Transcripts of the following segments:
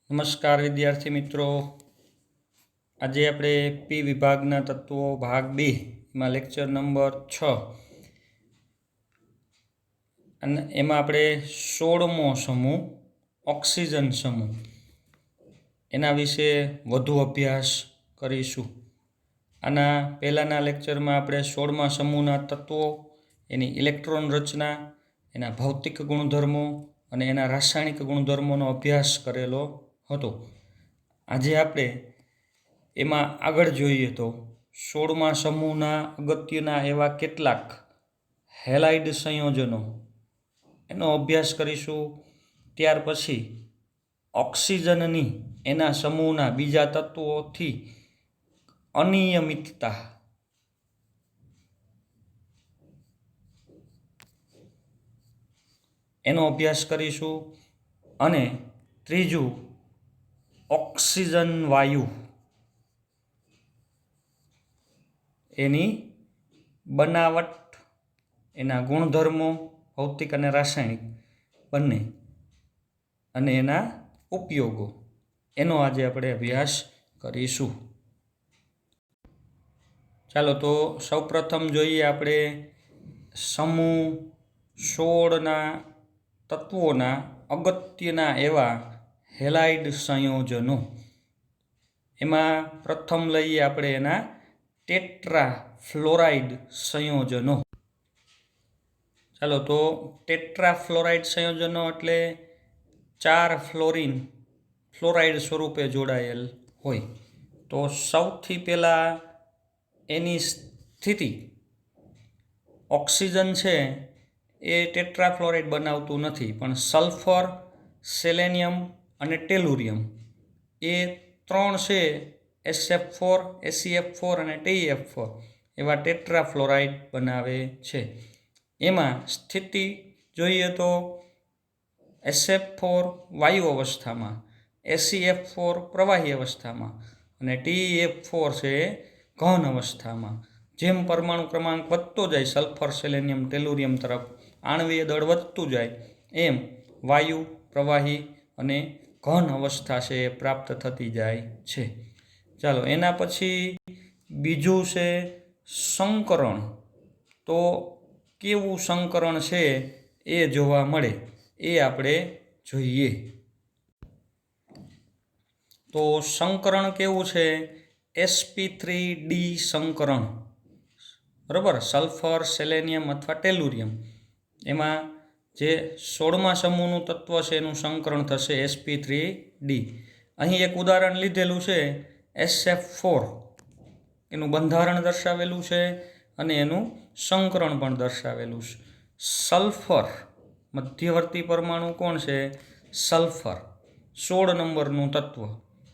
નમસ્કાર વિદ્યાર્થી મિત્રો, આજે આપણે પી વિભાગના તત્વો ભાગ 2 માં લેક્ચર નંબર 6 અને એમાં આપણે 16મો સમૂહ ઓક્સિજન સમૂહ એના વિશે વધુ અભ્યાસ કરીશું। આના પહેલાંના લેક્ચરમાં આપણે 16મા સમૂહના તત્વો, એની ઇલેક્ટ્રોન રચના, એના ભૌતિક ગુણધર્મો અને એના રાસાયણિક ગુણધર્મોનો અભ્યાસ કરેલો હતો। આજે આપણે એમાં આગળ જોઈએ તો 16મા સમૂહના અગત્યના એવા કેટલાક હેલાઇડ સંયોજનો એનો અભ્યાસ કરીશું। ત્યાર પછી ઓક્સિજનની એના સમૂહના બીજા તત્વોથી અનિયમિતતા એનો અભ્યાસ કરીશું અને ત્રીજું ઓક્સિજન વાયુ એની બનાવટ, એના ગુણધર્મો ભૌતિક અને રાસાયણિક બંને અને એના ઉપયોગો એનો આજે આપણે અભ્યાસ કરીશું। ચાલો તો સૌપ્રથમ જોઈએ આપણે સમૂહ 16ના તત્વોના અગત્યના એવા હેલાઇડ સંયોજનો। એમાં પ્રથમ લઈએ આપણે એના ટેટ્રા ફ્લોરાઇડ સંયોજનો। ચાલો તો ટેટ્રા ફ્લોરાઇડ સંયોજનો એટલે 4 ફ્લોરિન ફ્લોરાઇડ સ્વરૂપે જોડાયેલ હોય। તો સૌથી પહેલાં એની સ્થિતિ ઓક્સિજન છે એ ટેટ્રા ફ્લોરાઇડ બનાવતું નથી, પણ સલ્ફર, સેલેનિયમ અને ટેલુરિયમ એ 3 છે SF4, SeF4 અને TeF4 એવા ટેટ્રા ફ્લોરાઇડ બનાવે છે। એમાં સ્થિતિ જોઈએ તો SF4 વાયુ અવસ્થામાં, SeF4 પ્રવાહી અવસ્થામાં અને TeF4 છે ઘન અવસ્થામાં। જેમ પરમાણુ ક્રમાંક વધતો જાય સલ્ફર, સેલેનિયમ, ટેલુરિયમ તરફ આણ્વીય દળ વધતું જાય એમ વાયુ, પ્રવાહી અને ઘન અવસ્થા છે એ પ્રાપ્ત થતી જાય છે। ચાલો એના પછી બીજું છે સંકરણ। તો કેવું સંકરણ છે એ જોવા મળે એ આપણે જોઈએ। તો સંકરણ કેવું છે? sp3d સંકરણ, બરાબર। સલ્ફર, સેલેનિયમ અથવા ટેલુરિયમ એમાં જે 16મા સમૂહનું તત્વ છે એનું સંકરણ થશે sp3d। અહીં એક ઉદાહરણ લીધેલું છે SF4, એનું બંધારણ દર્શાવેલું છે અને એનું સંકરણ પણ દર્શાવેલું છે। સલ્ફર મધ્યવર્તી પરમાણુ કોણ છે? સલ્ફર 16 નંબરનું તત્વ,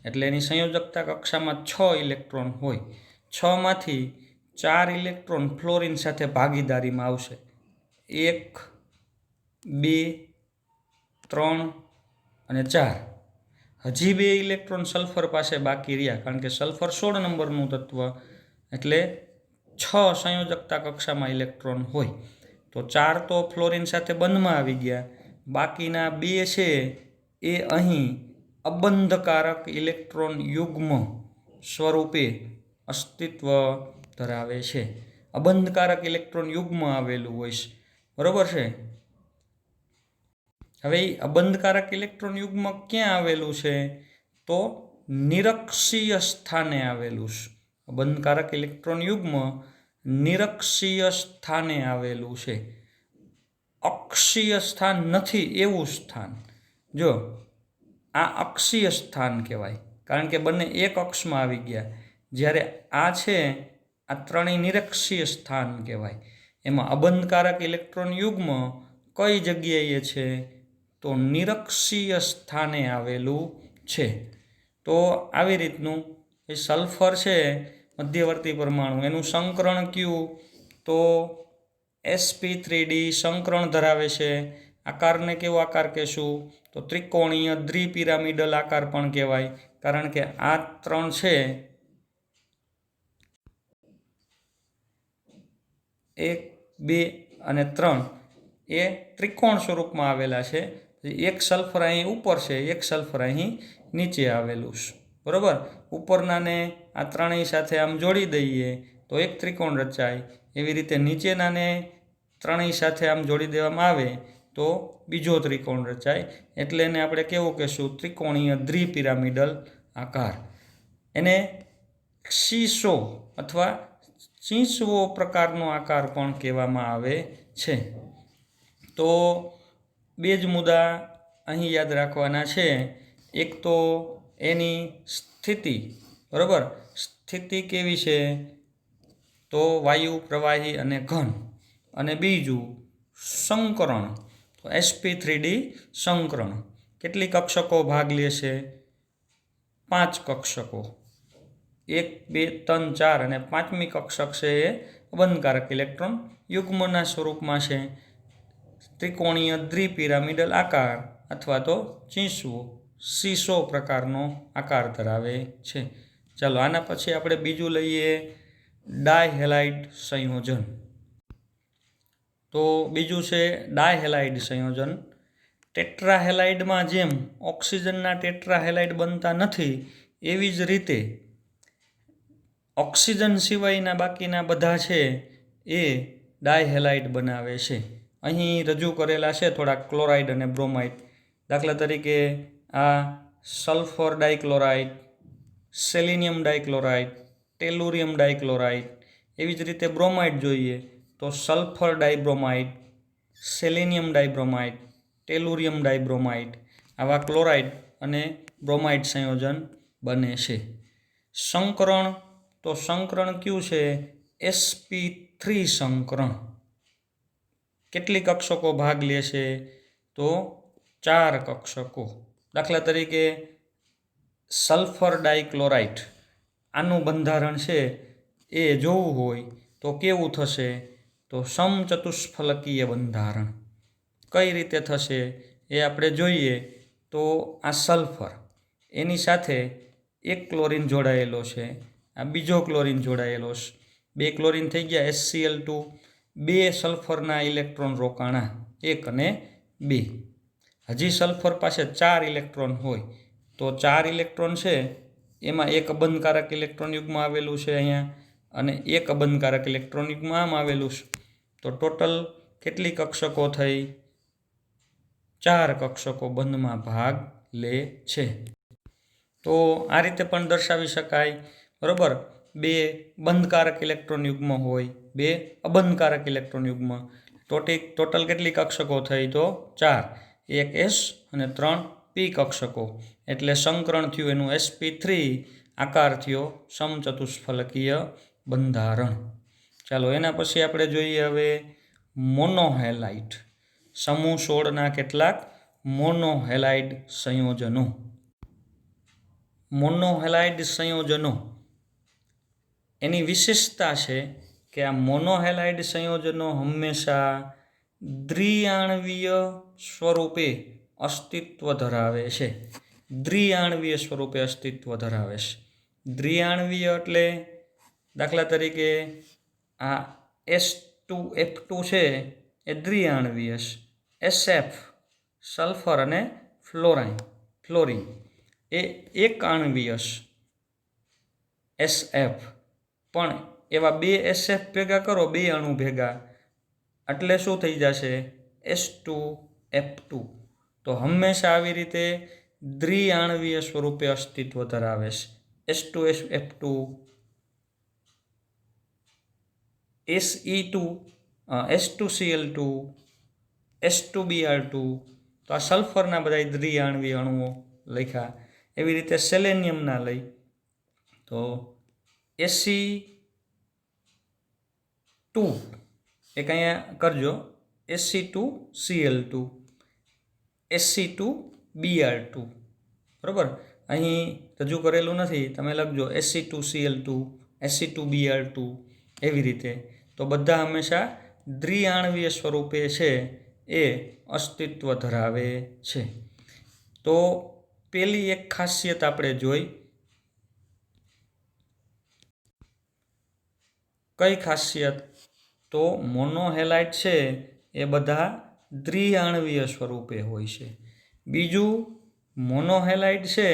એટલે એની સંયોજકતા કક્ષામાં 6 ઇલેક્ટ્રોન હોય। 6માંથી 4 ઇલેક્ટ્રોન ફ્લોરિન સાથે ભાગીદારીમાં આવશે। 1, 2, 3 અને 4। હજી 2 ઇલેક્ટ્રોન સલ્ફર પાસે બાકી રહ્યા, કારણ કે સલ્ફર 16 નંબરનું તત્વ એટલે 6 સંયોજકતા કક્ષામાં ઇલેક્ટ્રોન હોય। તો 4 તો ફ્લોરિન સાથે બંધમાં આવી ગયા, બાકીના 2 છે એ અહીં અબંધકારક ઇલેક્ટ્રોન યુગ્મ સ્વરૂપે અસ્તિત્વ ધરાવે છે। અબંધકારક ઇલેક્ટ્રોન યુગ્મ આવેલું હોય છે, બરાબર છે। હવે એ અબંધકારક ઇલેક્ટ્રોન યુગ્મ ક્યાં આવેલું છે? તો નિરક્ષીય સ્થાને આવેલું છે। અબંધકારક ઇલેક્ટ્રોન યુગ્મ નિરક્ષીય સ્થાને આવેલું છે, અક્ષીય સ્થાન નથી એવું સ્થાન। જો આ અક્ષીય સ્થાન કહેવાય, કારણ કે બંને એક અક્ષમાં આવી ગયા, જ્યારે આ છે આ ત્રણેય નિરક્ષીય સ્થાન કહેવાય। એમાં અબંધકારક ઇલેક્ટ્રોન યુગ્મ કઈ જગ્યાએ છે? તો નિરક્ષીય સ્થાને આવેલું છે। તો આવી રીતનું એ સલ્ફર છે મધ્યવર્તી પરમાણુ, એનું સંકરણ કયું? તો sp3d સંકરણ ધરાવે છે। આકારને કેવો આકાર કહેશું? તો ત્રિકોણીય દ્વિપિરામિડલ આકાર પણ કહેવાય, કારણ કે આ 3 છે 1, 2 અને 3 એ ત્રિકોણ સ્વરૂપમાં આવેલા છે। એક સલ્ફર અહીં ઉપર છે, એક સલ્ફર અહીં નીચે આવેલું છે, બરાબર. ઉપરનાને આ ત્રણેય સાથે આમ જોડી દઈએ તો એક ત્રિકોણ રચાય. એવી રીતે નીચેનાને ત્રણેય સાથે આમ જોડી દેવામાં આવે તો બીજો ત્રિકોણ રચાય. એટલે એને આપણે કેવું કહેશું? ત્રિકોણીય દ્વિપિરામિડલ આકાર. એને ક્ષીસો અથવા ચીંસવો પ્રકારનો આકાર પણ કહેવામાં આવે છે. તો બે જ મુદ્દા અહીં યાદ રાખવાના છે. એક તો એની સ્થિતિ, બરાબર. સ્થિતિ કેવી છે? તો વાયુ, પ્રવાહી અને ઘન. અને બીજું સંકરણ, તો sp3d સંકરણ. કેટલી કક્ષકો ભાગ લેશે? 5 કક્ષકો. 1, 2, 3, 4 અને પાંચમી કક્ષક છે એ અબંધકારક ઇલેક્ટ્રોન યુગ્મના સ્વરૂપમાં છે. ત્રિકોણીય દ્વિપિરામિડલ આકાર અથવા તો ચીંસવો, સીસો પ્રકારનો આકાર ધરાવે છે. ચાલો આના પછી આપણે બીજું લઈએ, ડાયહેલાઇડ સંયોજન. તો બીજું છે ડાયહેલાઇડ સંયોજન. ટેટ્રાહેલાઇડમાં જેમ ઓક્સિજનના ટેટ્રાહેલાઇડ બનતા નથી, એવી જ રીતે ઓક્સિજન સિવાયના બાકીના બધા છે એ ડાયહેલાઇડ બનાવે છે. અહીં રજૂ કરેલા છે થોડાક ક્લોરાઇડ અને બ્રોમાઇડ. દાખલા તરીકે આ સલ્ફર ડાયક્લોરાઇડ, સેલિનિયમ ડાયક્લોરાઇડ, ટેલુરિયમ ડાયક્લોરાઇડ. એવી જ રીતે બ્રોમાઇડ જોઈએ તો સલ્ફર ડાયબ્રોમાઇડ, સેલિનિયમ ડાયબ્રોમાઇડ, ટેલુરિયમ ડાયબ્રોમાઇડ. આવા ક્લોરાઇડ અને બ્રોમાઇડ સંયોજન બને છે. સંકરણ, તો સંકરણ કયું છે? sp3 સંકરણ. કેટલી કક્ષકો ભાગ લે છે? તો 4 કક્ષકો. દાખલા તરીકે સલ્ફર ડાયક્લોરાઇડ, આનું બંધારણ છે એ જોવું હોય તો કેવું થશે? તો સમચતુષ્ફલકીય બંધારણ. કઈ રીતે થશે એ આપણે જોઈએ. તો આ સલ્ફર, એની સાથે એક ક્લોરીન જોડાયેલો છે, આ બીજો ક્લોરીન જોડાયેલો છે. 2 ક્લોરીન થઈ ગયા HCl2. 2 સલ્ફરના ઇલેક્ટ્રોન રોકાણા, 1 અને 2. હજી સલ્ફર પાસે 4 ઇલેક્ટ્રોન હોય તો 4 ઇલેક્ટ્રોન છે એમાં એક અબંધકારક ઇલેક્ટ્રોન યુગ્મ આવેલું છે અહીંયા, અને એક અબંધકારક ઇલેક્ટ્રોન યુગ્મ આમ આવેલું છે. તો ટોટલ કેટલી કક્ષકો થઈ? 4 કક્ષકો બંધમાં ભાગ લે છે. તો આ રીતે પણ દર્શાવી શકાય, બરાબર. 2 બંધકારક ઇલેક્ટ્રોન યુગ્મ હોય, 2 અબંધકારક ઇલેક્ટ્રોન યુગ્મ. ટોટલ કેટલી કક્ષકો થઈ? તો 4. 1 s અને 3 p કક્ષકો. એટલે સંકરણ થયું એનું sp3, આકાર થયો સમચતુષ્ફલકીય બંધારણ. ચાલો એના પછી આપણે જોઈએ હવે મોનોહેલાઇડ. સમૂહ 16ના કેટલાક મોનોહેલાઇડ સંયોજનો. મોનોહેલાઇડ સંયોજનો, એની વિશેષતા છે કે આ મોનોહેલાઇડ સંયોજનો હંમેશા દ્વિઆણવીય સ્વરૂપે અસ્તિત્વ ધરાવે છે. દ્વિઆણવીય સ્વરૂપે અસ્તિત્વ ધરાવે છે. દ્વિઆણવીય એટલે દાખલા તરીકે આ S2F2 છે એ દ્વિઆણવીય છે. SF સલ્ફર અને ફ્લોરિન એ એક આણવીય છે. SF પણ એવા 2 SF ભેગા કરો, 2 અણુ ભેગા, એટલે શું થઈ જશે? S2F2. તો હંમેશા આવી રીતે દ્વિઆણવીય સ્વરૂપે અસ્તિત્વ ધરાવે છે. S2F2, Se2, S2Cl2, S2Br2. તો આ સલ્ફરના બધા દ્વિઆણવીય અણુઓ લખ્યા. એવી રીતે સેલેનિયમના લઈ તો Se2, એક અહીંયા કરજો, Se2Cl2, Se2Br2. બરાબર. અહીં રજૂ કરેલું નથી, તમે લખજો Se2Cl2, Se2Br2 એવી રીતે. તો બધા હંમેશા દ્વિઆણવીય સ્વરૂપે છે એ અસ્તિત્વ ધરાવે છે. તો પેલી એક ખાસિયત આપણે જોઈ. કઈ ખાસિયત? તો મોનોહેલાઇડ છે એ બધા દ્વિઆણવીય સ્વરૂપે હોય છે. બીજું, મોનોહેલાઇડ છે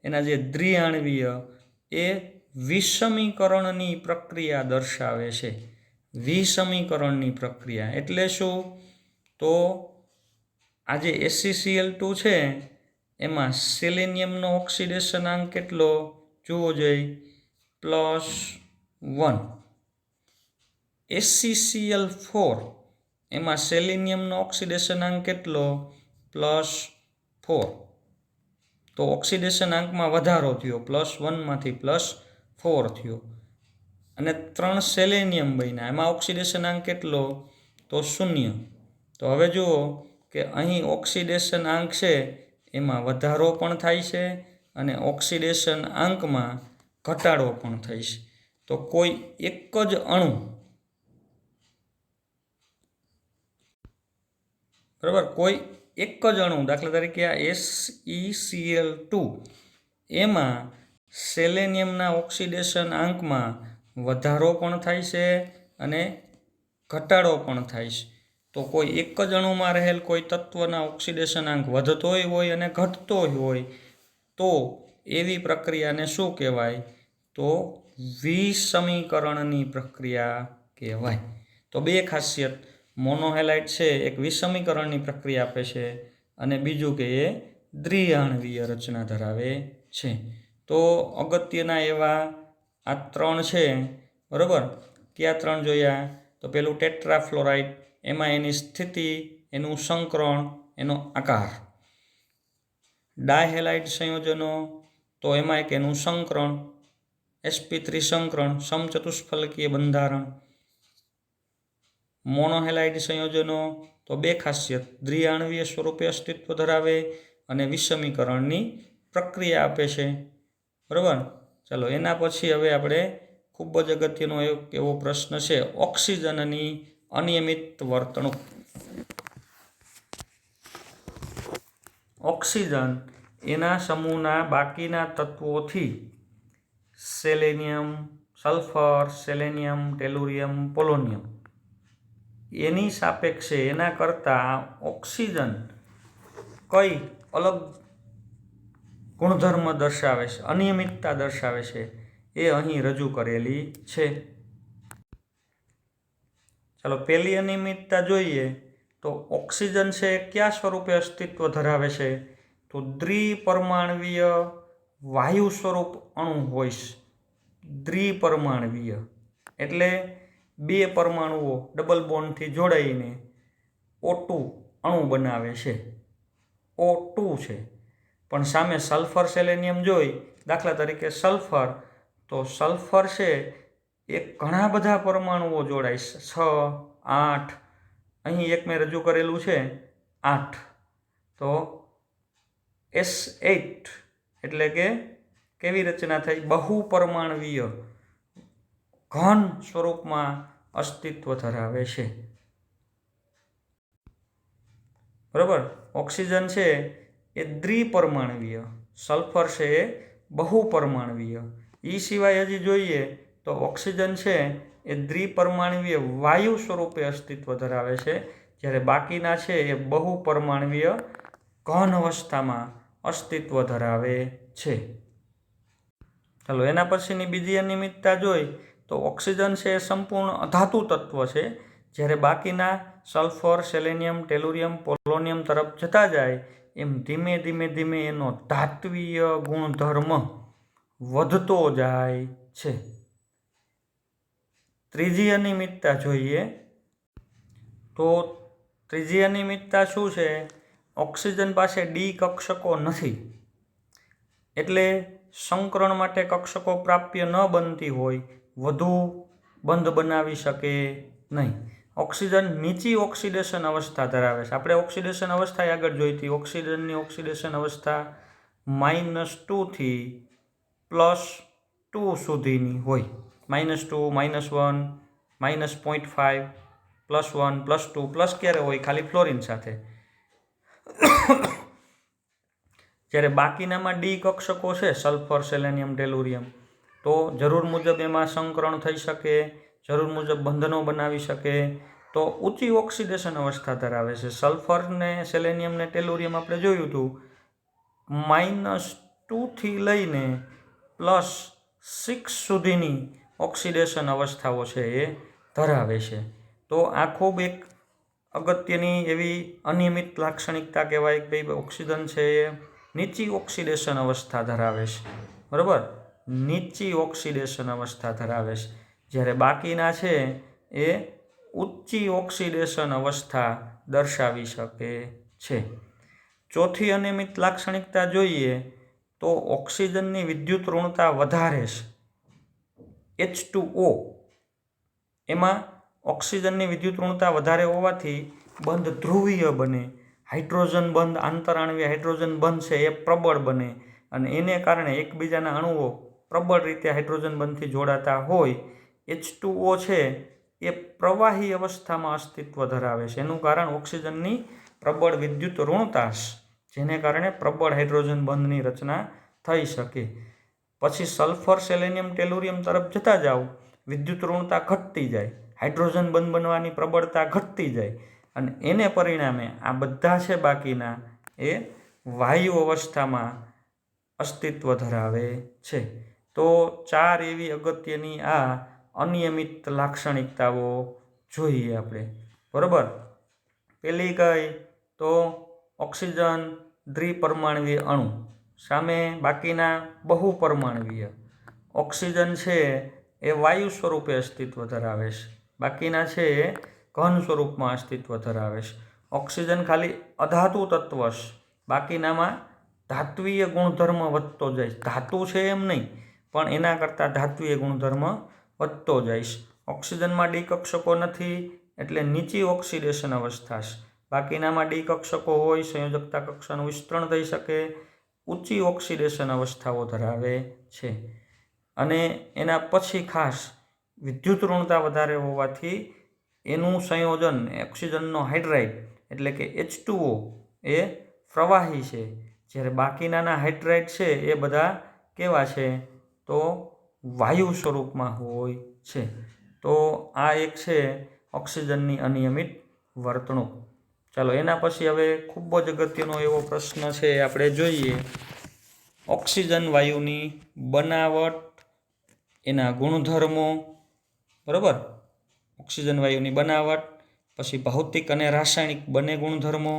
એના જે દ્વિઆણવીય એ વિષમીકરણની પ્રક્રિયા દર્શાવે છે. વિષમીકરણની પ્રક્રિયા એટલે શું? તો આ જે SeCl2 છે એમાં સેલેનિયમનો ઓક્સિડેશનાંક કેટલો જોવો જોઈએ? +1. SeCl4 એમાં સેલેનિયમનો ઓક્સિડેશનાંક કેટલો? +4. તો ઓક્સિડેશન આંકમાં વધારો થયો, +1 +4 થયો. અને 3 સેલેનિયમ બન્યા, એમાં ઓક્સિડેશન આંક કેટલો? તો 0. તો હવે જુઓ કે અહીં ઓક્સિડેશન આંક છે એમાં વધારો પણ થાય છે અને ઓક્સિડેશન આંકમાં ઘટાડો પણ થાય છે. તો કોઈ એક જ અણુ, બરાબર, કોઈ એક જ અણુ, દાખલા તરીકે આ SeCl2 એમાં સેલેનિયમના ઓક્સિડેશન આંકમાં વધારો પણ થાય છે અને ઘટાડો પણ થાય છે. તો કોઈ એક જ અણુમાં રહેલ કોઈ તત્વના ઓક્સિડેશન આંક વધતોય હોય અને ઘટતોય હોય તો એવી પ્રક્રિયાને શું કહેવાય? તો વિષમીકરણની પ્રક્રિયા કહેવાય. તો બે ખાસિયત, મોનોહેલાઇડ છે એક વિષમીકરણની પ્રક્રિયા આપે છે અને બીજું કે એ દ્વિઆણવીય રચના ધરાવે છે. તો અગત્યના એવા આ 3 છે, બરાબર. કયા 3 જોયા? તો પેલું ટેટ્રાફ્લોરાઇડ, એમાં એની સ્થિતિ, એનું સંકરણ, એનો આકાર. ડાયહેલાઇડ સંયોજનો, તો એમાં એક એનું સંકરણ, sp3 સંકરણ, સમચતુષ્ફલકીય બંધારણ. મોનોહેલાઇડ સંયોજનો તો બે ખાસિયત, દ્વિઆણવીય સ્વરૂપે અસ્તિત્વ ધરાવે અને વિષમીકરણની પ્રક્રિયા આપે છે, બરાબર. ચાલો, એના પછી હવે આપણે ખૂબ જ અગત્યનો એવો પ્રશ્ન છે, ઓક્સિજનની અનિયમિત વર્તણૂક. ઓક્સિજન એના સમૂહના બાકીના તત્વોથી selenium, sulphur, selenium, tellurium, polonium એની સાપેક્ષે એના કરતાં ઓક્સિજન કઈ અલગ ગુણધર્મ દર્શાવે છે, અનિયમિતતા દર્શાવે છે, એ અહીં રજૂ કરેલી છે. ચાલો, પહેલી અનિયમિતતા જોઈએ તો ઓક્સિજન છે કયા સ્વરૂપે અસ્તિત્વ ધરાવે છે? તો દ્વિપરમાણવીય વાયુ સ્વરૂપ અણુ હોય છે. દ્વિપરમાણવીય એટલે બે પરમાણુઓ ડબલ બોન્ડથી જોડાઈને O2 અણુ બનાવે છે, O2 છે. પણ સામે સલ્ફર સેલેનિયમ જોઈ, દાખલા તરીકે સલ્ફર, તો સલ્ફર છે એ ઘણા બધા પરમાણુઓ જોડાય છે, 6, 8, અહીં એક મેં રજૂ કરેલું છે 8. તો S8 એટલે કે કેવી રચના થઈ? બહુપરમાણવીય ઘન સ્વરૂપમાં અસ્તિત્વ ધરાવે છે, બરાબર. ઓક્સિજન છે એ દ્વિપરમાણવીય, સલ્ફર છે એ બહુપરમાણવીય. એ સિવાય હજી જોઈએ તો ઓક્સિજન છે એ દ્વિપરમાણવીય વાયુ સ્વરૂપે અસ્તિત્વ ધરાવે છે, જ્યારે બાકીના છે એ બહુપરમાણવીય ઘન અવસ્થામાં અસ્તિત્વ ધરાવે છે. ચાલો, એના પછીની બીજી અનિયમિતતા જોઈ તો ઓક્સિજન છે એ સંપૂર્ણ અધાતુ તત્વ છે, જ્યારે બાકીના સલ્ફર, સેલેનિયમ, ટેલુરિયમ, પોલોનિયમ તરફ જતા જાય એમ ધીમે ધીમે ધીમે એનો ધાત્વીય ગુણધર્મ વધતો જાય છે. ત્રીજી અનિયમિતતા જોઈએ તો ત્રીજી અનિયમિતતા શું છે? ઓક્સિજન પાસે ડી કક્ષકો નથી, એટલે સંકરણ માટે કક્ષકો પ્રાપ્ય ન બનતી હોય, વધુ બંધ બનાવી શકે નહીં. ઓક્સિજન નીચી ઓક્સિડેશન અવસ્થા ધરાવે છે. આપણે ઓક્સિડેશન અવસ્થા આગળ જોઈ હતી. ઓક્સિજનની ઓક્સિડેશન અવસ્થા -2 થી +2 સુધીની હોય. -2, -1, -0.5, +1, +2, પ્લસ ક્યારે હોય? ખાલી ફ્લોરિન સાથે. જ્યારે બાકીનામાં ડી કક્ષકો છે, સલ્ફર, સેલેનિયમ, ટેલુરિયમ, તો જરૂર મુજબ એમાં સંકરણ થઈ શકે, જરૂર મુજબ બંધનો બનાવી શકે, તો ઊંચી ઓક્સિડેશન અવસ્થા ધરાવે છે. સલ્ફર ને સેલેનિયમ ને ટેલુરિયમ આપણે જોયું હતું -2થી લઈને +6 સુધીની ઓક્સિડેશન અવસ્થાઓ છે એ ધરાવે છે. તો આ ખૂબ એક અગત્યની એવી અનિયમિત લાક્ષણિકતા કહેવાય કે ભાઈ ઓક્સિજન છે એ નીચી ઓક્સિડેશન અવસ્થા ધરાવે છે. બરાબર, નીચી ઓક્સિડેશન અવસ્થા ધરાવે છે, જ્યારે બાકીના છે એ ઊંચી ઓક્સિડેશન અવસ્થા દર્શાવી શકે છે. ચોથી અનિયમિત લાક્ષણિકતા જોઈએ તો ઓક્સિજનની વિદ્યુત ઋણતા વધારે છે. H2O એમાં ઓક્સિજનની વિદ્યુત ઋણતા વધારે હોવાથી બંધ ધ્રુવીય બને, હાઇડ્રોજન બંધ આંતરાણવીય હાઇડ્રોજન બંધ છે એ પ્રબળ બને, અને એને કારણે એકબીજાના અણુઓ પ્રબળ રીતે હાઇડ્રોજન બંધથી જોડાતા હોય. H2O છે એ પ્રવાહી અવસ્થામાં અસ્તિત્વ ધરાવે છે. એનું કારણ ઓક્સિજનની પ્રબળ વિદ્યુત ઋણતા છે, જેને કારણે પ્રબળ હાઇડ્રોજન બંધની રચના થઈ શકે. પછી સલ્ફર, સેલેનિયમ, ટેલુરિયમ તરફ જતા જાઓ, વિદ્યુત ઋણતા ઘટતી જાય, હાઇડ્રોજન બંધ બનવાની પ્રબળતા ઘટતી જાય, અને એને પરિણામે આ બધા છે બાકીના એ વાયુ અવસ્થામાં અસ્તિત્વ ધરાવે છે. તો 4 એવી અગત્યની આ અનિયમિત લાક્ષણિકતાઓ જોઈએ આપણે. બરાબર, પેલી કઈ તો ઓક્સિજન દ્વિપરમાણવીય અણુ સામે બાકીના બહુપરમાણવીય. ઓક્સિજન છે એ વાયુ સ્વરૂપે અસ્તિત્વ ધરાવે છે, બાકીના છે એ ઘન સ્વરૂપમાં અસ્તિત્વ ધરાવે છે. ઓક્સિજન ખાલી અધાતુ તત્વ છે, બાકીનામાં ધાત્વીય ગુણધર્મ વધતો જાય છે. ધાતુ છે એમ નહીં, પણ એના કરતાં ધાત્વીય ગુણધર્મ વધતો જાય છે. ઓક્સિજનમાં ડી કક્ષકો નથી એટલે નીચી ઓક્સિડેશન અવસ્થા છે, બાકીનામાં ડી કક્ષકો હોય, સંયોજકતા કક્ષાનું વિસ્તરણ થઈ શકે, ઊંચી ઓક્સિડેશન અવસ્થાઓ ધરાવે છે. અને એના પછી ખાસ વિદ્યુત ઋણતા વધારે હોવાથી એનું સંયોજન ઓક્સિજનનો હાઇડ્રાઇડ એટલે કે H2O એ પ્રવાહી છે, જ્યારે બાકીનાના હાઇડ્રાઇડ છે એ બધા કેવા છે તો વાયુ સ્વરૂપમાં હોય છે. તો આ એક છે ઓક્સિજનની અનિયમિત વર્તણૂક. ચાલો એના પછી હવે ખૂબ જ અગત્યનો એવો પ્રશ્ન છે આપણે જોઈએ. ઓક્સિજન વાયુની બનાવટ, એના ગુણધર્મો. બરાબર, ઓક્સિજન વાયુની બનાવટ, પછી ભૌતિક અને રાસાયણિક બંને ગુણધર્મો,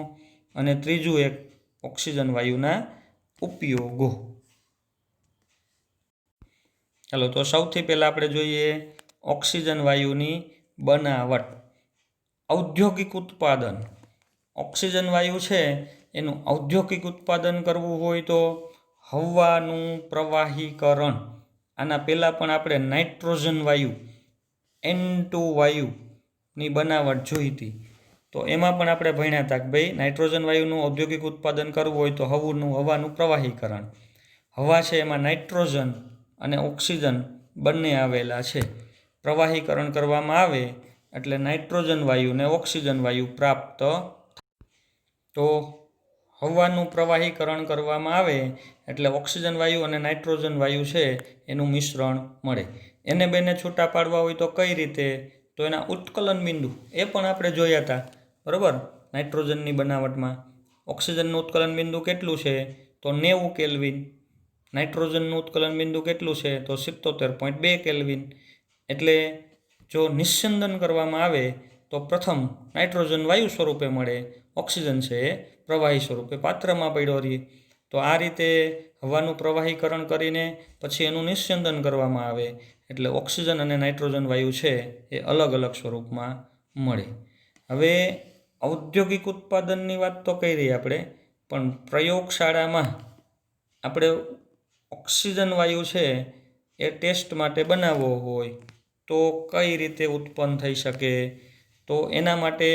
અને ત્રીજું એક ઓક્સિજન વાયુના ઉપયોગો. ચાલો તો સૌથી પહેલાં આપણે જોઈએ ઓક્સિજન વાયુની બનાવટ. ઔદ્યોગિક ઉત્પાદન. ઓક્સિજન વાયુ છે એનું ઔદ્યોગિક ઉત્પાદન કરવું હોય તો હવાનું પ્રવાહીકરણ. આના પહેલાં પણ આપણે નાઇટ્રોજન વાયુ N2 વાયુની બનાવટ જોઈ હતી. તો એમાં પણ આપણે ભણ્યા હતા કે ભાઈ નાઇટ્રોજન વાયુનું ઔદ્યોગિક ઉત્પાદન કરવું હોય તો હવાનું પ્રવાહીકરણ. હવા છે એમાં નાઇટ્રોજન અને ઓક્સિજન બંને આવેલા છે. પ્રવાહીકરણ કરવામાં આવે એટલે નાઇટ્રોજન વાયુ ને ઓક્સિજન વાયુ પ્રાપ્ત. તો હવાનું પ્રવાહીકરણ કરવામાં આવે એટલે ઓક્સિજન વાયુ અને નાઇટ્રોજન વાયુ છે એનું મિશ્રણ મળે. એને બેને છૂટા પાડવા હોય તો કઈ રીતે, તો એના ઉત્કલન બિંદુ એ પણ આપણે જોયા હતા. બરાબર, નાઇટ્રોજનની બનાવટમાં ઓક્સિજનનું ઉત્કલન બિંદુ કેટલું છે તો 90 કેલ્વિન, નાઇટ્રોજનનું ઉત્કલન બિંદુ કેટલું છે તો 77.2 કેલ્વિન. એટલે જો નિસ્યંદન કરવામાં આવે તો પ્રથમ નાઇટ્રોજન વાયુ સ્વરૂપે મળે, ઓક્સિજન છે એ પ્રવાહી સ્વરૂપે પાત્રમાં પડ્યો રહે. તો આ રીતે હવાનું પ્રવાહીકરણ કરીને પછી એનું નિસ્યંદન કરવામાં આવે એટલે ઓક્સિજન અને નાઇટ્રોજન વાયુ છે એ અલગ અલગ સ્વરૂપમાં મળે. હવે ઔદ્યોગિક ઉત્પાદનની વાત તો કરી રહી આપણે, પણ પ્રયોગશાળામાં આપણે ઓક્સિજન વાયુ છે એ ટેસ્ટ માટે બનાવવો હોય તો કઈ રીતે ઉત્પન્ન થઈ શકે, તો એના માટે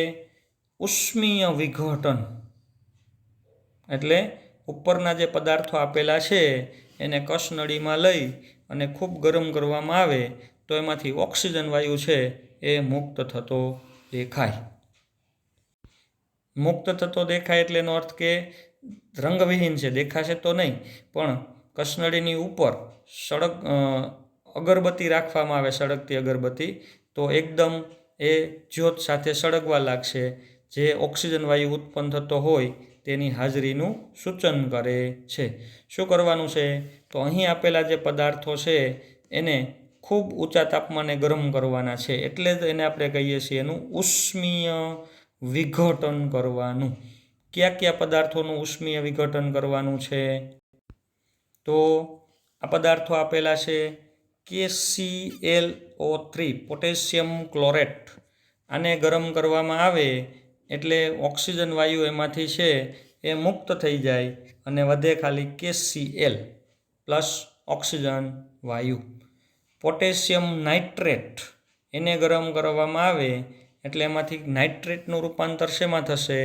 ઉષ્મીય વિઘટન એટલે ઉપરના જે પદાર્થો આપેલા છે એને કસનળીમાં લઈ અને ખૂબ ગરમ કરવામાં આવે તો એમાંથી ઓક્સિજન વાયુ છે એ મુક્ત થતો દેખાય. મુક્ત થતો દેખાય એટલે એનો અર્થ કે રંગવિહીન છે, દેખાશે તો નહીં, પણ કસનળીની ઉપર અગરબત્તી રાખવામાં આવે, સળગતી અગરબત્તી, તો એકદમ એ જ્યોત સાથે સળગવા લાગશે. જે ઓક્સિજન વાયુ ઉત્પન્ન થતો હોય તેની હાજરીનું સૂચન કરે છે. શું કરવાનું છે? તો અહીં આપેલા જે પદાર્થો છે એને ખૂબ ઊંચા તાપમાને ગરમ કરવાના છે, એટલે જ એને આપણે કહીએ છીએ એનું ઉષ્મીય વિઘટન કરવાનું. કયા કયા પદાર્થોનું ઉષ્મીય વિઘટન કરવાનું છે? તો આ પદાર્થો આપેલા છે KClO3 પોટેશિયમ ક્લોરેટ. આને ગરમ કરવામાં આવે એટલે ઓક્સિજન વાયુ એમાંથી છે એ મુક્ત થઈ જાય અને વધે ખાલી KCl પ્લસ ઓક્સિજન વાયુ. પોટેશિયમ નાઇટ્રેટ, એને ગરમ કરવામાં આવે એટલે એમાંથી નાઇટ્રેટનું રૂપાંતર શેમાં થશે?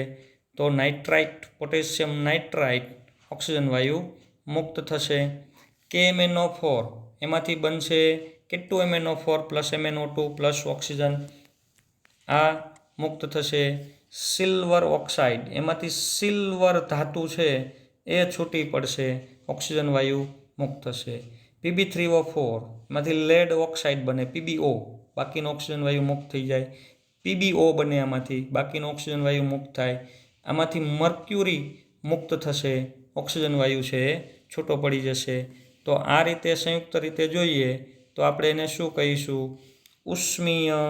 તો નાઇટ્રાઇટ, પોટેશિયમ નાઇટ્રાઇટ, ઓક્સિજન વાયુ મુક્ત થશે. KMnO4, એમાંથી બનશે K2MnO4 plus MnO2 plus oxygen, આ મુક્ત થશે. સિલ્વર ઓક્સાઇડ, એમાંથી સિલ્વર ધાતુ છે એ છૂટી પડશે, ઓક્સિજન વાયુ મુક્ત થશે. Pb3O4, એમાંથી લેડ ઓક્સાઇડ બને PbO, બાકીનો ઓક્સિજન વાયુ મુક્ત થઈ જાય. PbO બને આમાંથી, બાકીનો ઓક્સિજન વાયુ મુક્ત થાય. આમાંથી મર્ક્યુરી મુક્ત થશે, ઓક્સિજન વાયુ છે એ છૂટો પડી જશે. તો આ રીતે સંયુક્ત રીતે જોઈએ તો આપણે એને શું કહીશું? ઉષ્મીય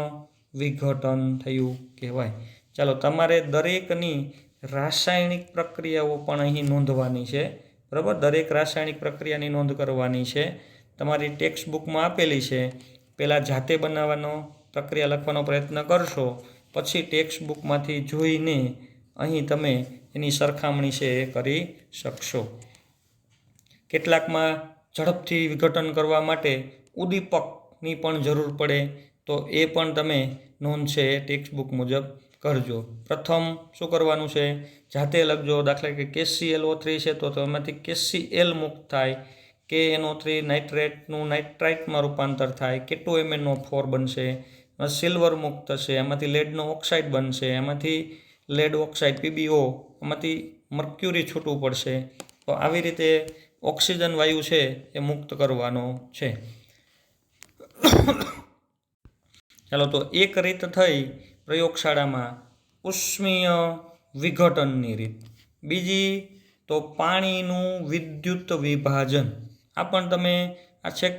વિઘટન થયું કહેવાય. ચાલો, તમારે દરેકની રાસાયણિક પ્રક્રિયાઓ પણ અહીં નોંધવાની છે, બરાબર? દરેક રાસાયણિક પ્રક્રિયાની નોંધ કરવાની છે. તમારી ટેક્સ્ટ બુકમાં આપેલી છે. પહેલાં જાતે બનાવવાનો પ્રક્રિયા લખવાનો પ્રયત્ન કરશો, પછી ટેક્સ્ટ બુકમાંથી જોઈને અહીં તમે એની સરખામણી છે એ કરી શકશો. કેટલાકમાં ઝડપથી વિઘટન કરવા માટે ઉદ્દીપકની પણ જરૂર પડે, તો એ પણ તમે નોંધ છે એ ટેક્સ્ટ બુક મુજબ કરજો. પ્રથમ શું કરવાનું છે? જાતે લખજો. દાખલા કે KClO3 છે તો એમાંથી KCl મુક્ત થાય, KNO3 નાઇટ્રેટનું નાઇટ્રાઇટમાં રૂપાંતર થાય, K2MnO4 બનશે, સિલ્વર મુક્ત થશે, એમાંથી લેડનો ઓક્સાઇડ બનશે, એમાંથી લેડ ઓક્સાઇડ PbO, એમાંથી મર્ક્યુરી છૂટવું પડશે. તો આવી રીતે ઓક્સિજન વાયુ છે એ મુક્ત કરવાનો છે. ચાલો, તો એક રીત થઈ પ્રયોગશાળામાં ઉષ્મીય વિઘટનની રીત. બીજી તો પાણીનું વિદ્યુત વિભાજન. આ પણ તમે આ છેક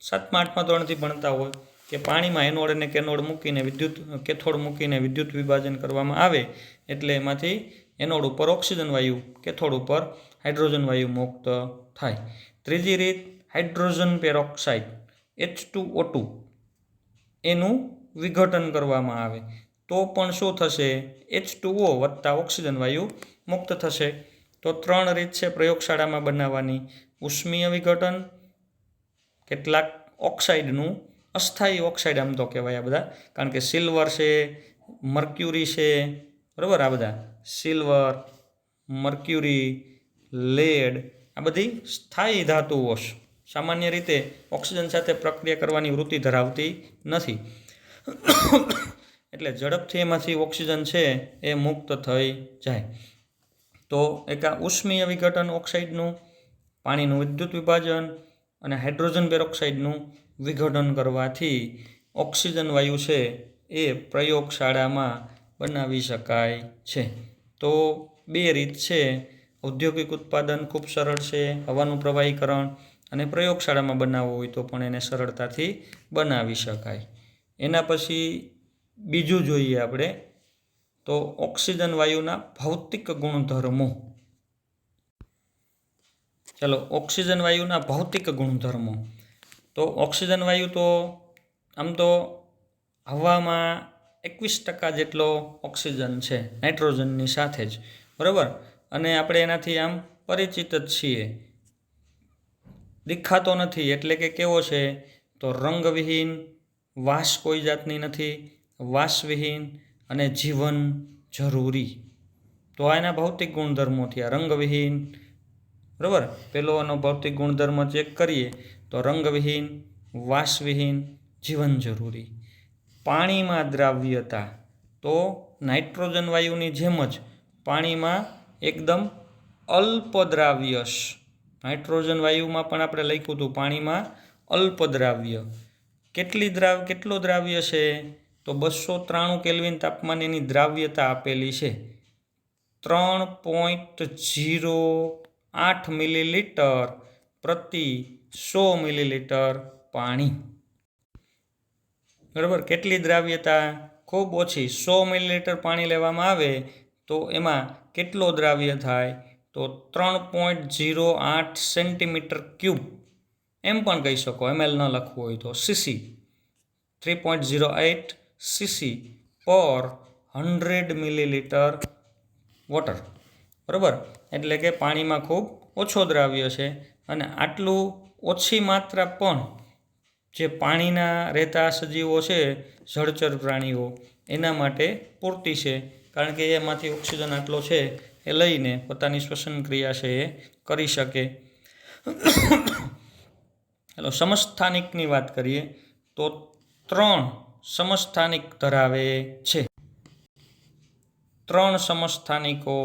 7મા 8મા ધોરણથી ભણતા હોય કે પાણીમાં એનોડ અને કેનોડ મૂકીને કેથોડ મૂકીને વિદ્યુત વિભાજન કરવામાં આવે એટલે એમાંથી એનોડ ઉપર ઓક્સિજન વાયુ, કેથોડ ઉપર હાઇડ્રોજન વાયુ મુક્ત થાય. ત્રીજી રીત હાઇડ્રોજન પેરોક્સાઇડ H2O2, એનું વિઘટન કરવામાં આવે તો પણ શું થશે? H2O વત્તા ઓક્સિજન વાયુ મુક્ત થશે. તો 3 રીત છે પ્રયોગશાળામાં બનાવવાની. ઉષ્મીય વિઘટન, કેટલાક ઓક્સાઇડનું, અસ્થાયી ઓક્સાઇડ આમ તો કહેવાય આ બધા, કારણ કે સિલ્વર છે, મર્ક્યુરી છે, બરાબર? આ બધા સિલ્વર, મર્ક્યુરી, લેડ, આ બધી સ્થાયી ધાતુઓ છે. સામાન્ય રીતે ઓક્સિજન સાથે પ્રક્રિયા કરવાની વૃત્તિ ધરાવતી નથી, એટલે ઝડપથી એમાંથી ઓક્સિજન છે એ મુક્ત થઈ જાય. તો એક આ ઉષ્મીય વિઘટન ઓક્સાઇડનું, પાણીનું વિદ્યુત વિભાજન અને હાઇડ્રોજન પેરોક્સાઇડનું વિઘટન કરવાથી ઓક્સિજન વાયુ છે એ પ્રયોગશાળામાં બનાવી શકાય છે. તો 2 રીત છે. ઔદ્યોગિક ઉત્પાદન ખૂબ સરળ છે, હવાનું પ્રવાહીકરણ, અને પ્રયોગશાળામાં બનાવવું હોય તો પણ એને સરળતાથી બનાવી શકાય. એના પછી બીજું જોઈએ આપણે તો ઓક્સિજન વાયુના ભૌતિક ગુણધર્મો. ચાલો, ઓક્સિજન વાયુના ભૌતિક ગુણધર્મો. તો ઓક્સિજન વાયુ તો આમ તો હવામાં 21% જેટલો ઓક્સિજન છે નાઇટ્રોજનની સાથે જ, બરાબર? અને આપણે એનાથી આમ પરિચિત જ છીએ. દેખાતો નથી એટલે કે કેવો છે? તો રંગવિહીન, વાસ કોઈ જાતની નથી, વાસવિહીન અને જીવન જરૂરી. તો આના ભૌતિક ગુણધર્મો થયા. રંગવિહીન, બરાબર? પેલો એનો ભૌતિક ગુણધર્મ ચેક કરીએ તો રંગવિહીન, વાસવિહીન, જીવન જરૂરી. પાણીમાં દ્રાવ્યતા, તો નાઇટ્રોજન વાયુની જેમ જ પાણીમાં એકદમ અલ્પ દ્રાવ્ય. નાઇટ્રોજન વાયુમાં પણ આપણે લખ્યું હતું પાણીમાં અલ્પ દ્રાવ્ય. કેટલો દ્રાવ્ય છે? તો 293 કેલ્વિન તાપમાને એની દ્રાવ્યતા આપેલી છે. 3.08 મિલીલીટર પ્રતિ 100 મિલીલીટર પાણી. બરાબર, કેટલી દ્રાવ્યતા? ખૂબ ઓછી. 100 મિલીલીટર પાણી લેવામાં આવે તો એમાં કેટલો દ્રાવ્ય થાય? તો 3.08 સેન્ટીમીટર ક્યુબ. એમ પણ કહી શકો, ml ન લખવું હોય તો સીસી. 3.08 સીસી પર 100 મિલીલીટર વોટર. બરાબર, એટલે કે પાણીમાં ખૂબ ઓછો દ્રાવ્ય છે અને આટલું ઓછી માત્રા પણ જે પાણીના રહેતા સજીવો છે, જળચર પ્રાણીઓ, એના માટે પૂરતી છે, કારણ કે એમાંથી ઓક્સિજન આટલો છે એ લઈને પોતાની શ્વસન ક્રિયા છે એ કરી શકે. ચાલો સમસ્થાનિકની વાત કરીએ તો 3 સમસ્થાનિક ધરાવે છે. 3 સમસ્થાનિકો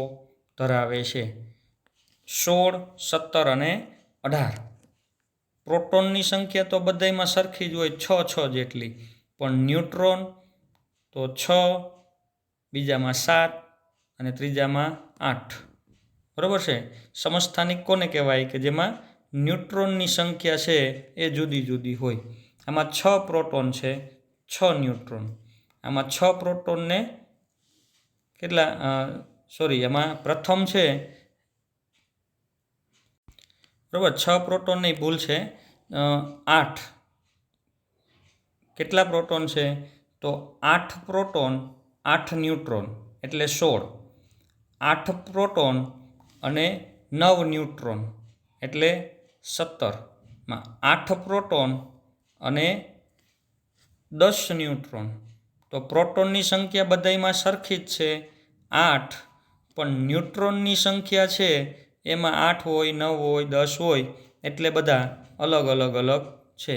ધરાવે છે: 16, 17 અને 18. પ્રોટોનની સંખ્યા તો બધામાં સરખી જ હોય, 6 જેટલી, પણ ન્યુટ્રોન તો 6, બીજામાં 7 અને ત્રીજામાં 8. બરાબર છે. સમસ્થાનિક કોને કહેવાય? કે જેમાં ન્યુટ્રોનની સંખ્યા છે એ જુદી જુદી હોય. આમાં 6 પ્રોટોન છે, 6 ન્યુટ્રોન. આમાં 6 પ્રોટોનને એમાં પ્રથમ છે, બરાબર, 6 પ્રોટોનની ભૂલ છે, 8. કેટલા પ્રોટોન છે? તો 8 પ્રોટોન 8 ન્યુટ્રોન એટલે 16. 8 પ્રોટોન અને 9 ન્યુટ્રોન એટલે 17. 8 પ્રોટોન અને 10 ન્યુટ્રોન. તો પ્રોટોનની સંખ્યા બધામાં સરખી જ છે, 8, પણ ન્યુટ્રોનની સંખ્યા છે એમાં 8 હોય, 9 હોય, 10 હોય, એટલે બધા અલગ છે.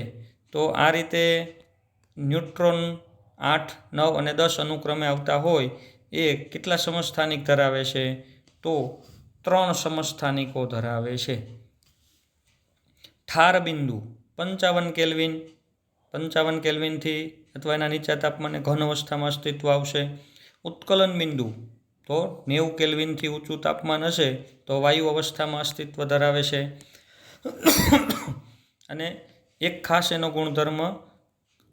તો આ રીતે ન્યુટ્રોન 8, 9 અને 10 અનુક્રમે આવતા હોય એ કેટલા સમસ્થાનિક ધરાવે છે? તો 3 સમસ્થાનિકો ધરાવે છે. ઠાર બિંદુ 55 કેલ્વિન. 55 કેલ્વિનથી અથવા એના નીચા તાપમાને ઘન અવસ્થામાં અસ્તિત્વ આવશે. ઉત્કલન બિંદુ તો 90 કેલ્વિનથી ઊંચું તાપમાન હશે તો વાયુ અવસ્થામાં અસ્તિત્વ ધરાવે છે. અને એક ખાસ એનો ગુણધર્મ,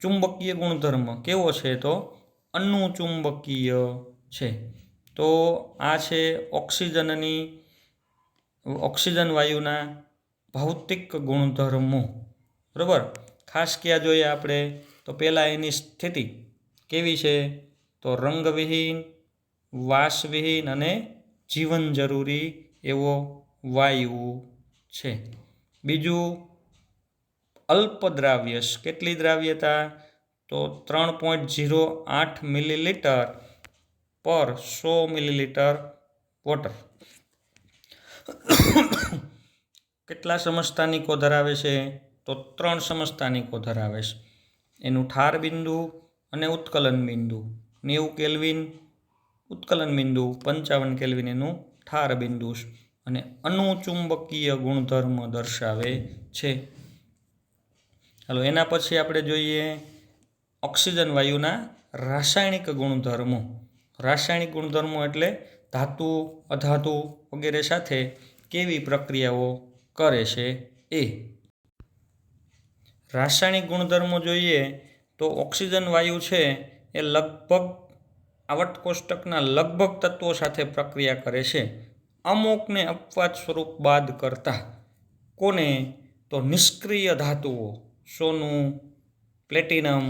ચુંબકીય ગુણધર્મ કેવો છે? તો અનુચુંબકીય છે. તો આ છે ઓક્સિજન વાયુના ભૌતિક ગુણધર્મો. બરાબર, ખાસ ક્યાં જોઈએ આપણે? તો પહેલાં એની સ્થિતિ કેવી છે? તો રંગવિહીન, વાસવિહીન અને જીવન જરૂરી એવો વાયુ છે. બીજું, અલ્પ દ્રાવ્યસ. કેટલી દ્રાવ્યતા? તો 3.08 મિલીલીટર પર 100 મિલીલીટર વોટર. કેટલા સમસ્થાનિકો ધરાવે છે? તો 3 સમસ્થાનિકો ધરાવે છે. એનું ઠાર બિંદુ અને ઉત્કલન બિંદુ. 90 કેલ્વિન ઉત્કલન બિંદુ, 55 કેલ્વિન એનું ઠાર બિંદુ, અને અનુચુંબકીય ગુણધર્મ દર્શાવે છે. ચાલો એના પછી આપણે જોઈએ ઓક્સિજન વાયુના રાસાયણિક ગુણધર્મો. રાસાયણિક ગુણધર્મો એટલે ધાતુ, અધાતુ વગેરે સાથે કેવી પ્રક્રિયાઓ કરે છે એ. રાસાયણિક ગુણધર્મો જોઈએ તો ઓક્સિજન વાયુ છે એ લગભગ આવર્ત કોષ્ટકના લગભગ તત્વો સાથે પ્રક્રિયા કરે છે, અમુકને અપવાદ સ્વરૂપ બાદ કરતા. કોને? તો નિષ્ક્રિય ધાતુઓ, સોનું, પ્લેટિનમ.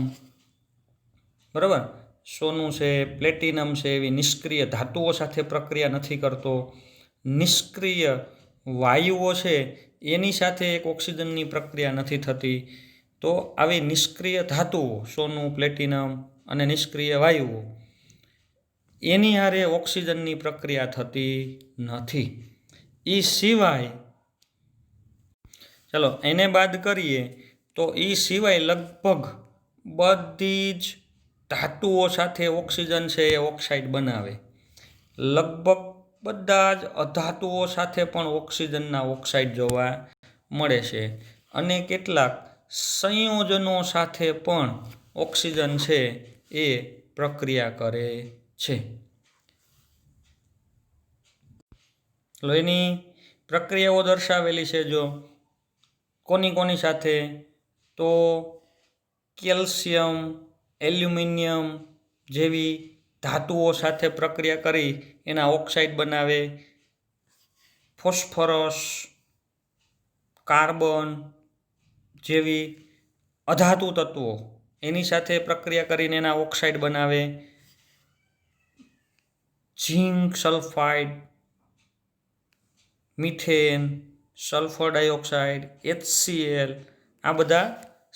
બરાબર, સોનું છે, પ્લેટિનમ છે, એવી નિષ્ક્રિય ધાતુઓ સાથે પ્રક્રિયા નથી કરતો. નિષ્ક્રિય વાયુઓ છે એની સાથે એક ઓક્સિજનની પ્રક્રિયા નથી થતી. તો આવી નિષ્ક્રિય ધાતુઓ, સોનું, પ્લેટિનમ અને નિષ્ક્રિય વાયુઓ, એની હારે ઓક્સિજનની પ્રક્રિયા થતી નથી. એ સિવાય, ચલો એને બાદ કરીએ તો એ સિવાય લગભગ બધી જ ધાતુઓ સાથે ઓક્સિજન છે એ ઓક્સાઇડ બનાવે. લગભગ બધા જ અધાતુઓ સાથે પણ ઓક્સિજનના ઓક્સાઇડ જોવા મળે છે. અને કેટલાક સંયોજનો સાથે પણ ઓક્સિજન છે એ પ્રક્રિયા કરે છે. લોહીની પ્રક્રિયાઓ દર્શાવેલી છે જો કોની સાથે, તો કેલ્શિયમ, એલ્યુમિનિયમ જેવી ધાતુઓ સાથે પ્રક્રિયા કરી એના ઓક્સાઇડ બનાવે, ફોસ્ફરસ, કાર્બન જેવી અધાતુ તત્વો એની સાથે પ્રક્રિયા કરીને એના ઓક્સાઇડ બનાવે, zinc sulphide, methane, sulphur dioxide, HCl આ બધા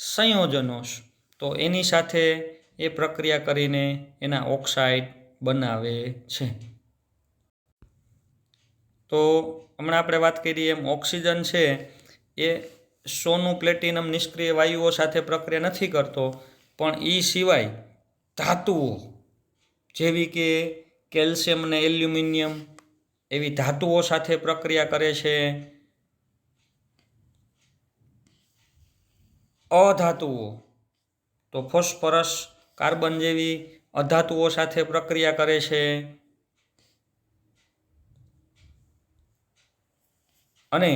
સંયોજનો, તો એની સાથે એ પ્રક્રિયા કરીને એના ઓક્સાઇડ બનાવે છે. તો હમણાં આપણે વાત કરી એમ ઓક્સિજન છે એ સોનું, પ્લેટિનમ નિષ્ક્રિય વાયુઓ સાથે પ્રક્રિયા નથી કરતો, પણ એ સિવાય ધાતુઓ જેવી કે કેલ્શિયમ અને એલ્યુમિનિયમ એવી ધાતુઓ સાથે પ્રક્રિયા કરે છે. અધાતુઓ તો ફોસ્ફરસ, કાર્બન જેવી અધાતુઓ સાથે પ્રક્રિયા કરે છે. અને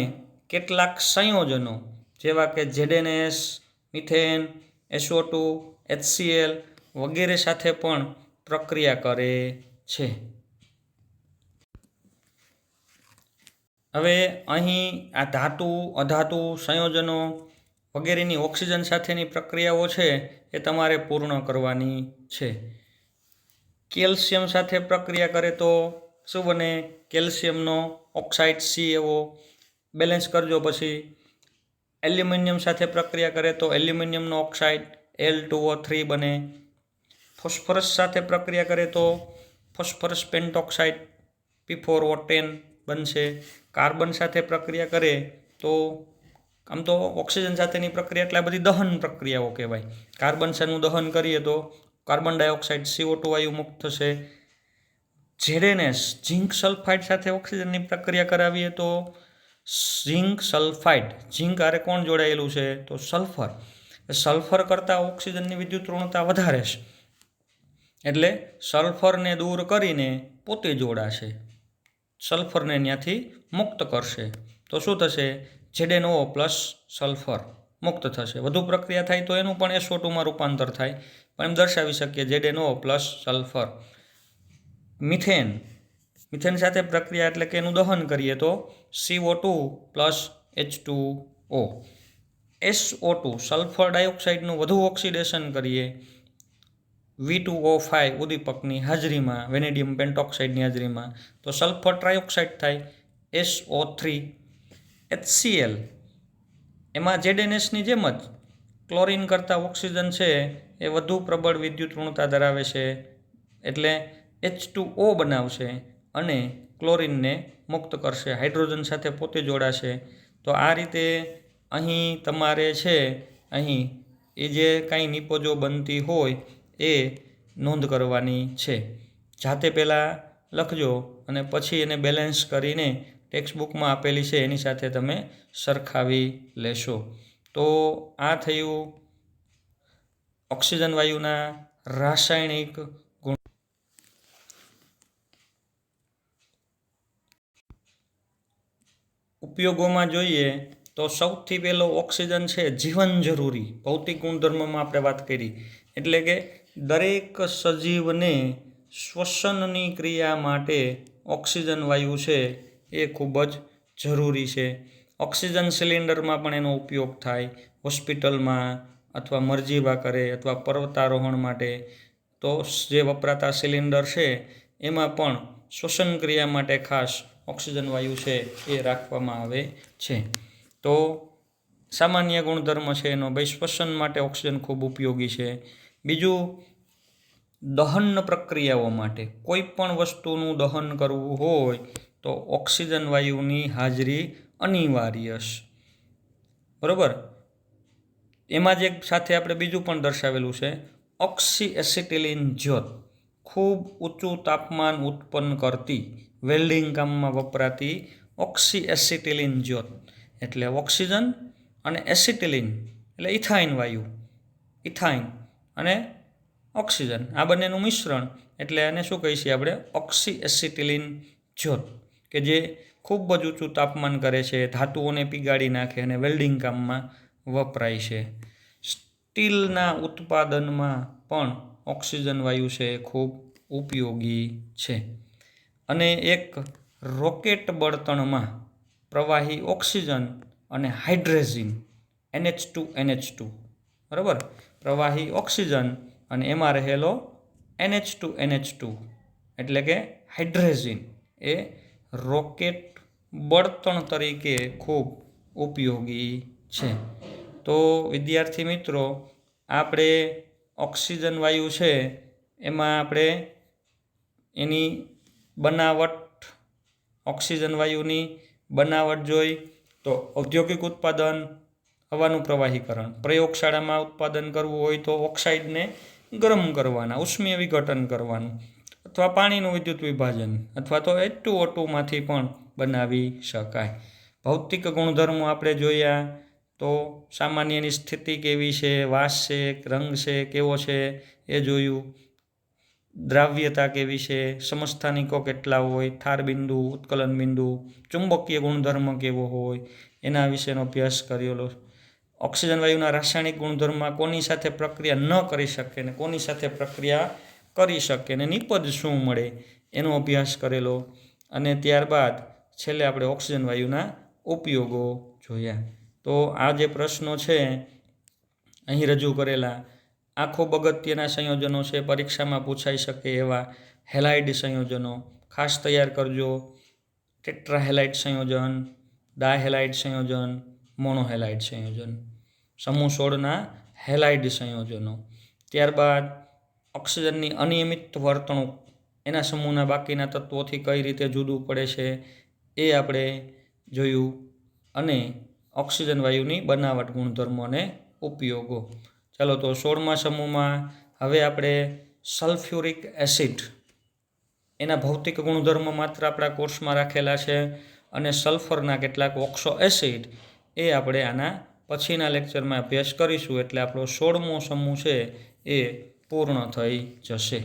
કેટલાક સંયોજનો જેવા કે ZNS, મિથેન, SO2, HCl વગેરે સાથે પણ પ્રક્રિયા કરે છે. હવે અહીં આ ધાતુ, અધાતુ, સંયોજનો વગેરેની ઓક્સિજન સાથેની પ્રક્રિયાઓ છે એ તમારે પૂર્ણ કરવાની છે. કેલ્શિયમ સાથે પ્રક્રિયા કરે તો શું બને? કેલ્શિયમનો ઓક્સાઇડ CaO બેલેન્સ કરજો. પછી એલ્યુમિનિયમ સાથે પ્રક્રિયા કરે તો એલ્યુમિનિયમનો ઓક્સાઇડ Al2O3 બને. ફોસ્ફરસ સાથે પ્રક્રિયા કરે તો ફોસ્ફરસ પેન્ટોક્સાઇડ P4O10 બનશે. કાર્બન સાથે પ્રક્રિયા કરે તો આમ તો ઓક્સિજન સાથેની પ્રક્રિયા એટલે આ બધી દહન પ્રક્રિયાઓ કહેવાય. કાર્બન સાનું દહન કરીએ તો કાર્બન ડાયોક્સાઇડ CO2 વાયુ મુક્ત થશે. ZNS ઝીંક સલ્ફાઇડ સાથે ઓક્સિજનની પ્રક્રિયા કરાવીએ તો ઝીંક સલ્ફાઇડ, ઝીંક હારે કોણ જોડાયેલું છે? તો સલ્ફર. સલ્ફર કરતાં ઓક્સિજનની વિદ્યુત ઋણતા વધારે છે, એટલે સલ્ફરને દૂર કરીને પોતે જોડાશે, સલ્ફરને ત્યાંથી મુક્ત કરશે. તો શું થશે? ZNO પ્લસ સલ્ફર મુક્ત થશે. વધુ પ્રક્રિયા થાય તો એનું પણ SO2માં રૂપાંતર થાય, પણ એમ દર્શાવી શકીએ ZNO plus sulphur. Methane, methane સાથે પ્રક્રિયા એટલે કે એનું દહન કરીએ તો CO2 plus H2O. SO2 sulphur ડાયોક્સાઇડનું વધુ ઓક્સિડેશન કરીએ V2O5 ઉદ્દીપકની હાજરીમાં, વેનેડિયમ પેન્ટોક્સાઇડની હાજરીમાં, તો સલ્ફર ટ્રાયોક્સાઇડ થાય SO3. HCl એમાં ZNSની જેમ જ ક્લોરિન કરતાં ઓક્સિજન છે એ વધુ પ્રબળ વિદ્યુત ઋણતા ધરાવે છે, એટલે H2O બનાવશે અને ક્લોરિનને મુક્ત કરશે, હાઇડ્રોજન સાથે પોતે જોડાશે. તો આ રીતે અહીં તમારે છે અહીં એ જે કાંઈ નિપજો બનતી હોય એ નોંધ કરવાની છે. જાતે પહેલાં લખજો અને પછી એને બેલેન્સ કરીને ટેક્સ્ટબુકમાં આપેલી છે એની સાથે તમે સરખાવી લેશો. તો આ થયું ઓક્સિજન વાયુના રાસાયણિક ગુણ. ઉપયોગોમાં જોઈએ તો સૌથી પહેલો ઓક્સિજન છે જીવન જરૂરી ભૌતિક ગુણધર્મમાં આપણે વાત કરી, એટલે કે દરેક સજીવને શ્વસનની ક્રિયા માટે ઓક્સિજન વાયુ છે એ ખૂબ જ જરૂરી છે. ઓક્સિજન સિલિન્ડરમાં પણ એનો ઉપયોગ થાય, હોસ્પિટલમાં અથવા મરજીવા કરે અથવા પર્વતારોહણ માટે. તો જે વપરાતા સિલિન્ડર છે એમાં પણ શ્વસન ક્રિયા માટે ખાસ ઓક્સિજન વાયુ છે એ રાખવામાં આવે છે. તો સામાન્ય ગુણધર્મ છે એનો, ભાઈ શ્વસન માટે ઓક્સિજન ખૂબ ઉપયોગી છે. બીજું, દહન પ્રક્રિયાઓ માટે કોઈ પણ વસ્તુનું દહન કરવું હોય તો ઓક્સિજન વાયુની હાજરી અનિવાર્ય છે, બરાબર. એમાં જ એક સાથે આપણે બીજું પણ દર્શાવેલું છે ઓક્સી એસિટિલિન જ્યોત, ખૂબ ઊંચું તાપમાન ઉત્પન્ન કરતી વેલ્ડિંગ કામમાં વપરાતી ઓક્સી એસિટિલિન જ્યોત. એટલે ઓક્સિજન અને એસિટિલિન એટલે ઇથાઇન વાયુ, ઇથાઇન અને ઓક્સિજન આ બંનેનું મિશ્રણ, એટલે આને શું કહીએ છીએ આપણે? ઓક્સી એસિટિલિન જ્યોત, કે જે ખૂબ જ ઊંચું તાપમાન કરે છે, ધાતુઓને પીગાળી નાખે અને વેલ્ડિંગ કામમાં વપરાય છે. સ્ટીલના ઉત્પાદનમાં પણ ઓક્સિજન વાયુ છે એ ખૂબ ઉપયોગી છે. અને એક રોકેટ બળતણમાં પ્રવાહી ઓક્સિજન અને હાઇડ્રોજન NH2 બરાબર, પ્રવાહી ઓક્સિજન અને એમાં રહેલો NH2 એટલે કે હાઇડ્રોજન એ રોકેટ બળતણ તરીકે ખૂબ ઉપયોગી છે. તો વિદ્યાર્થી મિત્રો, આપણે ઓક્સિજન વાયુ છે એમાં આપણે એની બનાવટ, ઓક્સિજન વાયુની બનાવટ જોઈ. તો ઔદ્યોગિક ઉત્પાદન, હવાનું પ્રવાહીકરણ, પ્રયોગશાળામાં ઉત્પાદન કરવું હોય તો ઓક્સાઇડને ગરમ કરવાના, ઉષ્મીય વિઘટન કરવાનું, અથવા પાણીનું વિદ્યુત વિભાજન, અથવા તો H2O2માંથી પણ બનાવી શકાય. ભૌતિક ગુણધર્મો આપણે જોયા તો સામાન્યની સ્થિતિ કેવી છે, વાસ છે, રંગ છે કેવો છે એ જોયું, દ્રાવ્યતા કેવી છે, સમસ્થાનિકો કેટલા હોય, થાર બિંદુ, ઉત્કલન બિંદુ, ચુંબકીય ગુણધર્મ કેવો હોય એના વિશેનો અભ્યાસ કરેલો. ઓક્સિજન વાયુના રાસાયણિક ગુણધર્મમાં કોની સાથે પ્રક્રિયા ન કરી શકે ને કોની સાથે પ્રક્રિયા કરી શકે ને નિપજ શું મળે એનો અભ્યાસ કરેલો. અને ત્યારબાદ છેલ્લે આપણે ઓક્સિજન વાયુના ઉપયોગો જોયા. તો આ જે પ્રશ્નો છે અહીં રજૂ કરેલા આ ખૂબ અગત્યના સંયોજનો છે, પરીક્ષામાં પૂછાઈ શકે એવા હેલાઇડ સંયોજનો ખાસ તૈયાર કરજો. ટેટ્રાહેલાઇડ સંયોજન, ડાયહેલાઇડ સંયોજન, મોનોહેલાઇડ સંયોજન, સમૂહ 16ના હેલાઇડ સંયોજનો. ત્યારબાદ ઓક્સિજનની અનિયમિત વર્તણૂક, એના સમૂહના બાકીના તત્વોથી કઈ રીતે જુદું પડે છે એ આપણે જોયું. અને ઓક્સિજન વાયુની બનાવટ, ગુણધર્મો અને ઉપયોગો. ચાલો તો 16મા સમૂહમાં હવે આપણે સલ્ફ્યુરિક એસિડ, એના ભૌતિક ગુણધર્મો માત્ર આપણા કોર્સમાં રાખેલા છે, અને સલ્ફરના કેટલાક ઓક્સો એસિડ એ આપણે આના પછીના લેક્ચરમાં અભ્યાસ કરીશું. એટલે આપણો 16મો સમૂહ છે એ પૂર્ણ થઈ જશે.